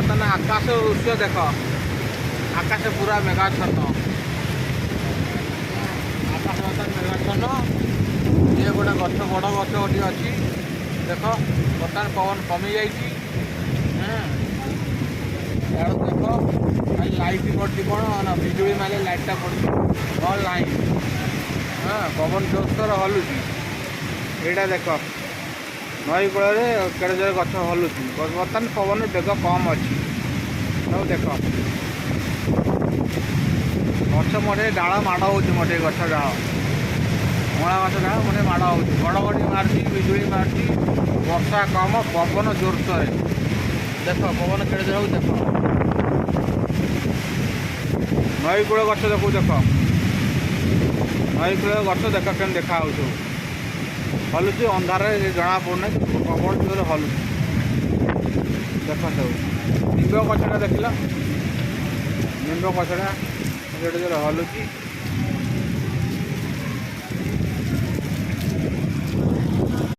ବର୍ତ୍ତମାନ ଆକାଶ ଦୃଶ୍ୟ ଦେଖ, ଆକାଶ ପୁରା ମେଘାଚ୍ଛନ୍ନ, ଆକାଶ ବର୍ତ୍ତମାନ ମେଘାଚ୍ଛନ୍ନ। ଇଏ ଗୋଟେ ଗଛ, ବଡ଼ ଗଛ ଗୋଟିଏ ଅଛି ଦେଖ, ବର୍ତ୍ତମାନ ପବନ କମିଯାଇଛି। ଇଆଡ଼େ ଦେଖ ଖାଲି ଲାଇଟ୍ ପଡ଼ିଛି, କ'ଣ ନା ବିଜୁଳି ମାରିଲେ ଲାଇଟ୍ଟା ପଡ଼ୁଛି, ଭଲ ନାହିଁ। ପବନ ଜୋରସୋର ହଲୁଛି। ଏଇଟା ଦେଖ ନଈ କୂଳରେ କେଡ଼େ ଜୋରେ ଗଛ ହଲୁଛି। ବର୍ତ୍ତମାନ ପବନର ବେଗ କମ୍ ଅଛି। ସବୁ ଦେଖ ଗଛ ମୋଟେ ଡାଳ ମାଡ଼ ହେଉଛି, ମୋଟେ ଗଛ ଡାଳ, ମୂଳା ଗଛ ଡାଳ ମୋଟେ ମାଡ଼ ହେଉଛି। ଘଡ଼ଘଡ଼ି ମାରୁଛି, ବିଜୁଳି ମାରୁଛି, ବର୍ଷା କମ୍, ପବନ ଜୋରସୋରେ। ଦେଖ ପବନ କେଡ଼େ ଜୋରେ ହେଉଛି ଦେଖ। ନଈ କୂଳ ଗଛ ଦେଖୁ, ଦେଖ ନଈ କୂଳ ଗଛ ଦେଖ କେମିତି ଦେଖାହେଉଛି, ହଲୁଛି ଅନ୍ଧାରରେ ଜଣା ପଡ଼ୁନାହିଁ, ପବନ ଜୋରେ ହଲୁଛି। ଦେଖ ସବୁ ନିମ୍ବ ଗଛଟା ଦେଖିଲ, ନିମ୍ବ ଗଛଟା କେଡ଼େ ଜୋରେ ହଲୁଛି।